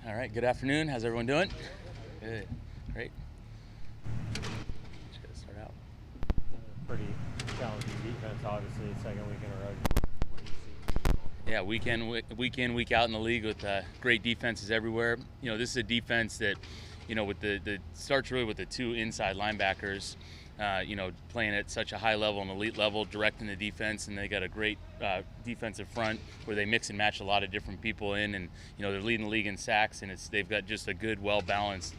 All right, good afternoon. How's everyone doing? Good, great. Just gotta start out. Pretty challenging defense, obviously, second week in a row. What do you see? Yeah, week in, week out in the league with great defenses everywhere. You know, this is a defense that, with the starts really with the two inside linebackers. Playing at such a high level, an elite level, directing the defense, and they got a great defensive front where they mix and match a lot of different people in, and they're leading the league in sacks, and they've got just a good, well balanced,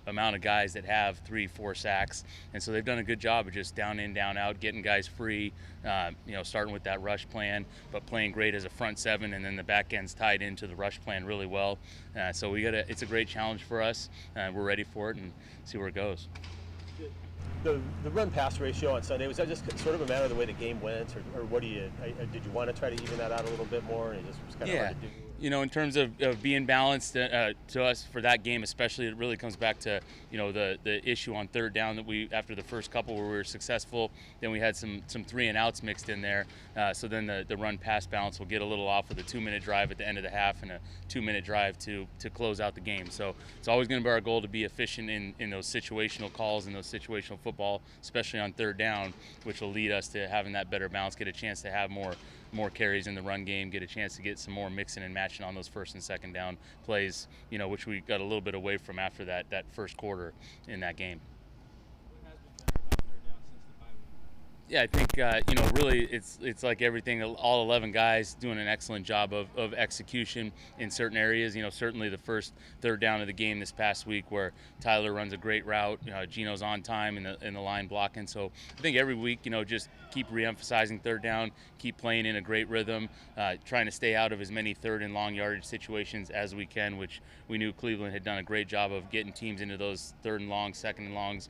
amount of guys that have 3-4 sacks, and so they've done a good job of just down in, down out, getting guys free. Starting with that rush plan, but playing great as a front seven, and then the back end's tied into the rush plan really well. So it's a great challenge for us. We're ready for it and see where it goes. The run-pass ratio on Sunday, was that just sort of a matter of the way the game went, or what did you want to try to even that out a little bit more, and it just was kind of hard to do? In terms of being balanced to us for that game especially, it really comes back to, the issue on third down that after the first couple where we were successful, then we had some 3-and-outs mixed in there. So then the run-pass balance will get a little off with a 2-minute drive at the end of the half and a 2-minute drive to close out the game. So it's always going to be our goal to be efficient in those situational calls and those situational football, especially on third down, which will lead us to having that better balance, get a chance to have more carries in the run game, get a chance to get some more mixing and matching on those first and second down plays, which we got a little bit away from after that first quarter in that game. What has been better about third down since the bye week? Yeah, I think really it's like everything. All 11 guys doing an excellent job of execution in certain areas. Certainly the first third down of the game this past week, where Tyler runs a great route. Gino's on time in the line blocking. So I think every week, just keep reemphasizing third down, keep playing in a great rhythm, trying to stay out of as many third and long yardage situations as we can, which we knew Cleveland had done a great job of getting teams into those third and long, second and longs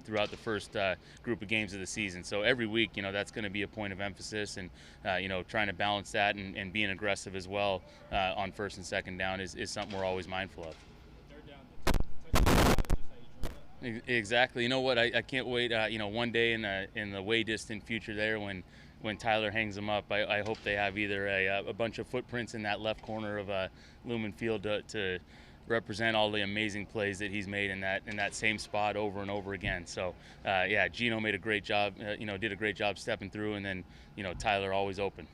throughout the first group of games of the season. So every week, that's going to be a point of emphasis, and trying to balance that and being aggressive as well on first and second down is something we're always mindful of. Third down, the touchdown, just how you drew it up. Exactly. You know what? I can't wait. One day in the way distant future there, when Tyler hangs them up, I hope they have either a bunch of footprints in that left corner of Lumen Field to represent all the amazing plays that he's made in that same spot over and over again. So Gino made a great job. Did a great job stepping through, and then Tyler always open.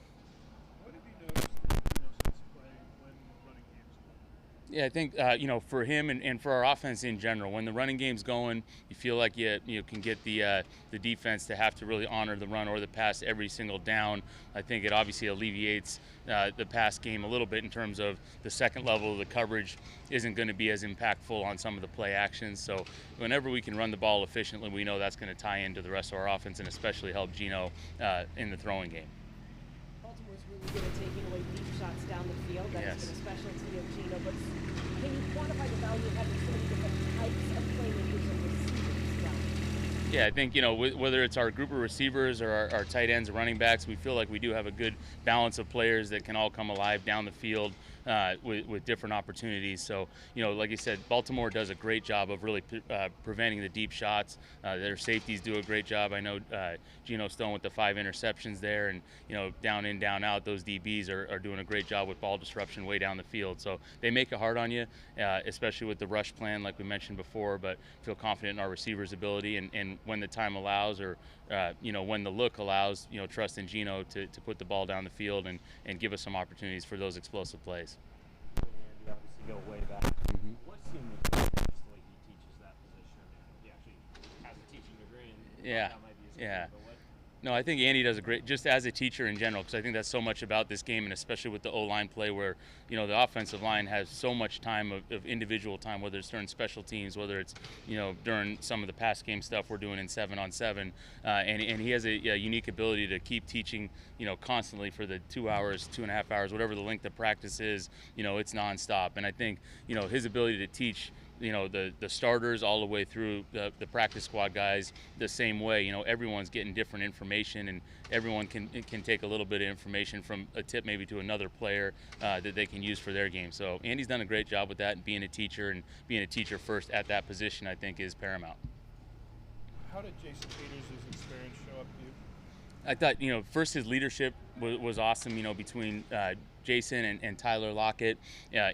What have you noticed in Gino's play when running games go? Yeah, I think for him and for our offense in general, when the running game's going, you feel like you can get the defense to have to really honor the run or the pass every single down. I think it obviously alleviates the pass game a little bit in terms of the second level of the coverage isn't going to be as impactful on some of the play actions. So whenever we can run the ball efficiently, we know that's going to tie into the rest of our offense and especially help Gino in the throwing game. Baltimore's really good at taking away deep shots down the field. That's been a specialty of Gino. But can you quantify the value of having so many different types of playmakers and receivers down? Yeah, I think, whether it's our group of receivers or our tight ends or running backs, we feel like we do have a good balance of players that can all come alive down the field with different opportunities. So, like you said, Baltimore does a great job of really preventing the deep shots. Their safeties do a great job. I know Gino Stone with the 5 interceptions there, and, down in, down out, those DBs are doing a great job with ball disruption way down the field. So they make it hard on you, especially with the rush plan, like we mentioned before, but feel confident in our receivers' ability, and when the time allows or, when the look allows, trust in Gino to put the ball down the field and give us some opportunities for those explosive plays. You obviously go way back. Mm-hmm. What's the way he teaches that position? He actually has a teaching degree, and that might be his career, but what? No, I think Andy does a great, just as a teacher in general, because I think that's so much about this game, and especially with the O-line play where, the offensive line has so much time of individual time, whether it's during special teams, whether it's, during some of the pass game stuff we're doing in 7-on-7, and he has a unique ability to keep teaching, constantly for the 2 hours, 2.5 hours, whatever the length of practice is, it's nonstop. And I think, his ability to teach the starters all the way through the practice squad guys the same way. Everyone's getting different information, and everyone can take a little bit of information from a tip maybe to another player that they can use for their game. So Andy's done a great job with that, and being a teacher first at that position, I think, is paramount. How did Jason Peters' experience show up to you? I thought, first his leadership was awesome, between Jason and Tyler Lockett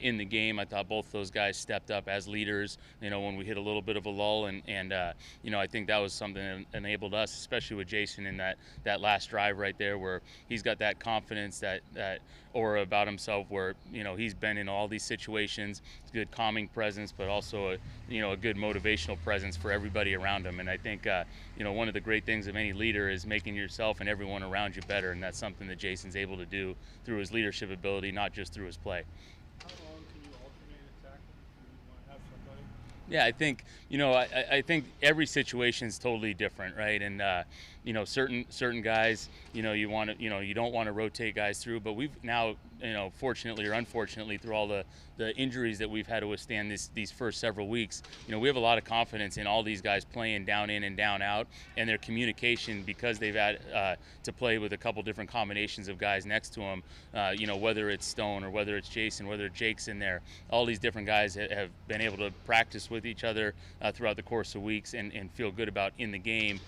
in the game. I thought both those guys stepped up as leaders, when we hit a little bit of a lull, and I think that was something that enabled us, especially with Jason in that last drive right there, where he's got that confidence, that aura about himself, where he's been in all these situations, good calming presence, but also a good motivational presence for everybody around him. And I think one of the great things of any leader is making yourself and everyone around you better, and that's something that Jason's able to do through his leadership ability, not just through his play. How long can you alternate a tackle if you want to have somebody? Yeah, I think I think every situation is totally different, right? And certain guys, you don't want to rotate guys through, but we've now, fortunately or unfortunately, through all the injuries that we've had to withstand these first several weeks, we have a lot of confidence in all these guys playing down in and down out, and their communication, because they've had to play with a couple different combinations of guys next to them, whether it's Stone or whether it's Jason, whether Jake's in there, all these different guys have been able to practice with each other throughout the course of weeks and feel good about in the game,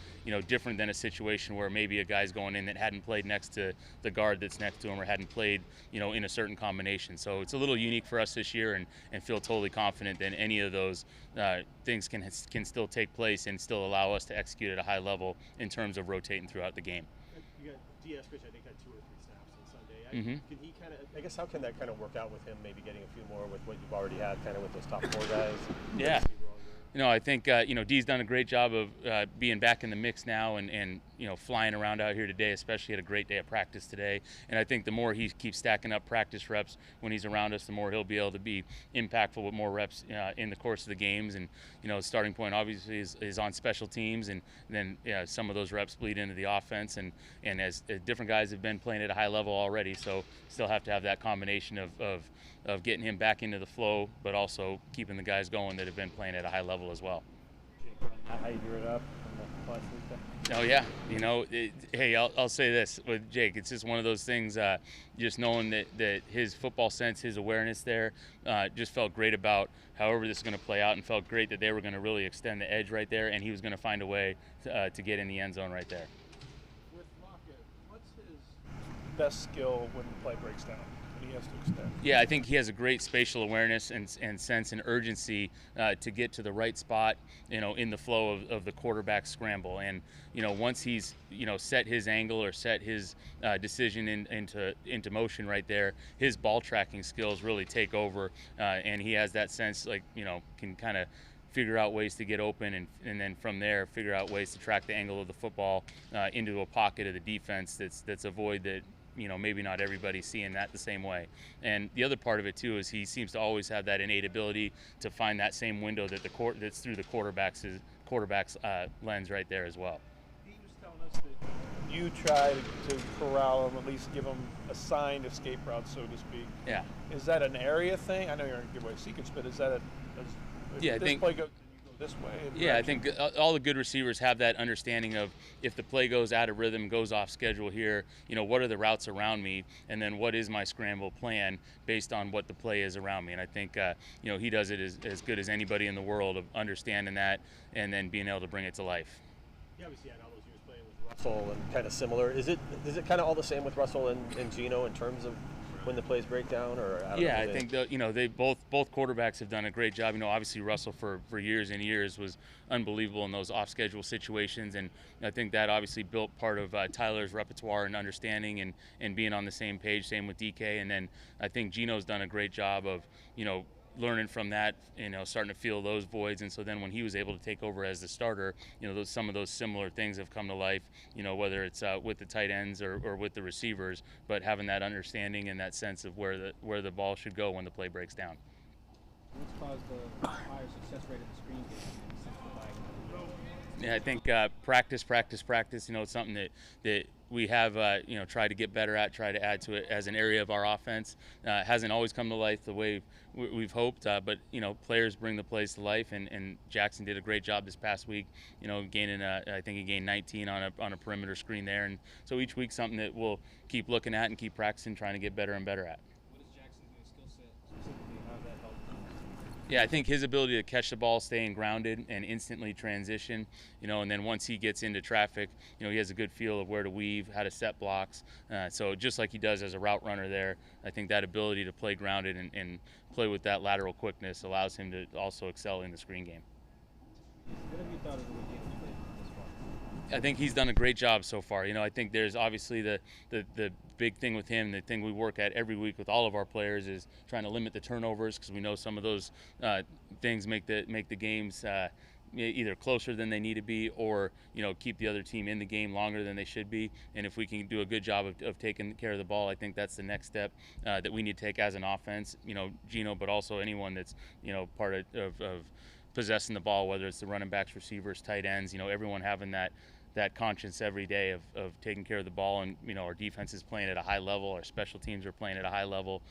different than a situation where maybe a guy's going in that hadn't played next to the guard that's next to him or hadn't played, in a certain combination. So it's a little unique for us this year, and feel totally confident that any of those things can still take place and still allow us to execute at a high level in terms of rotating throughout the game. You got Eskridge, I think, had 2 or 3 snaps on Sunday. Can he how can that kind of work out with him, maybe getting a few more with what you've already had kind of with those top 4 guys? Yeah. I think, Dee's done a great job of being back in the mix now and flying around out here today, especially had a great day of practice today. And I think the more he keeps stacking up practice reps when he's around us, the more he'll be able to be impactful with more reps in the course of the games. And, starting point obviously is on special teams, and then some of those reps bleed into the offense. And as different guys have been playing at a high level already, so still have to have that combination of getting him back into the flow, but also keeping the guys going that have been playing at a high level as well. How you drew it up from the last week? Oh yeah, hey, I'll say this with Jake, it's just one of those things. Just knowing that his football sense, his awareness there, just felt great about however this is going to play out, and felt great that they were going to really extend the edge right there, and he was going to find a way to get in the end zone right there. With Lockett, what's his best skill when the play breaks down? He has to extend. Yeah, I think he has a great spatial awareness and sense and urgency to get to the right spot, in the flow of the quarterback scramble. And once he's set his angle or set his decision into motion right there, his ball tracking skills really take over, and he has that sense, can kind of figure out ways to get open, and then from there figure out ways to track the angle of the football into a pocket of the defense that's a void that maybe not everybody's seeing that the same way. And the other part of it too is he seems to always have that innate ability to find that same window that's through the quarterback's lens right there as well. He was telling us that you try to corral him, at least give him assigned escape routes, so to speak. Yeah. Is that an area thing? I know you're going to give away secrets, but is that I think play go this way? Yeah, I think all the good receivers have that understanding of, if the play goes out of rhythm, goes off schedule here, what are the routes around me, and then what is my scramble plan based on what the play is around me. And I think he does it as good as anybody in the world of understanding that and then being able to bring it to life. Yeah, obviously had all those years playing with Russell and kind of similar. Is it kind of all the same with Russell and Geno in terms of when the plays break down, or I think they both quarterbacks have done a great job. Obviously Russell for years and years was unbelievable in those off-schedule situations, and I think that obviously built part of Tyler's repertoire and understanding and being on the same page. Same with DK, and then I think Geno's done a great job of learning from that, starting to feel those voids. And so then when he was able to take over as the starter, some of those similar things have come to life, whether it's with the tight ends or with the receivers, but having that understanding and that sense of where the ball should go when the play breaks down. What's caused the higher success rate of the screen game since the bye? Yeah, I think practice. It's something that we have, tried to get better at, try to add to it as an area of our offense. Hasn't always come to life the way we've hoped, but players bring the plays to life, and Jackson did a great job this past week. Gaining I think he gained 19 on a perimeter screen there, and so each week something that we'll keep looking at and keep practicing, trying to get better and better at. What does Jackson do skill set specifically? How does that help? Yeah, I think his ability to catch the ball, staying grounded, and instantly transition, and then once he gets into traffic, he has a good feel of where to weave, how to set blocks. So just like he does as a route runner there, I think that ability to play grounded and play with that lateral quickness allows him to also excel in the screen game. What have you thought of the way Gino's played this far? I think he's done a great job so far. I think there's obviously the big thing with him, the thing we work at every week with all of our players is trying to limit the turnovers, because we know some of those things make the games either closer than they need to be, or keep the other team in the game longer than they should be. And if we can do a good job of taking care of the ball, I think that's the next step that we need to take as an offense. Gino, but also anyone that's part of possessing the ball, whether it's the running backs, receivers, tight ends, everyone having that conscience every day of taking care of the ball. And our defense is playing at a high level, our special teams are playing at a high level,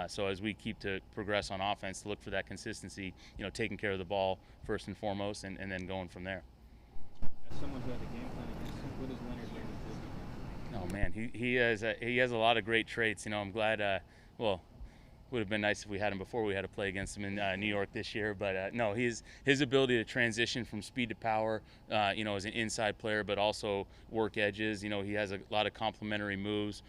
so as we keep to progress on offense, to look for that consistency, taking care of the ball first and foremost, and then going from there. As someone who had the game plan against him, what is Leonard doing this weekend? Oh man, he has a lot of great traits. I'm glad would have been nice if we had him before we had to play against him in New York this year. But no, his ability to transition from speed to power, as an inside player, but also work edges. He has a lot of complementary moves,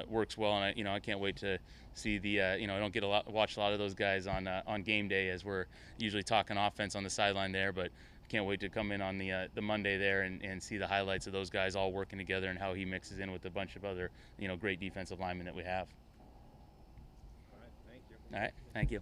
works well, and I can't wait to see the. I don't get watch a lot of those guys on game day, as we're usually talking offense on the sideline there, but. Can't wait to come in on the Monday there and see the highlights of those guys all working together and how he mixes in with a bunch of other great defensive linemen that we have. All right, thank you. All right, thank you.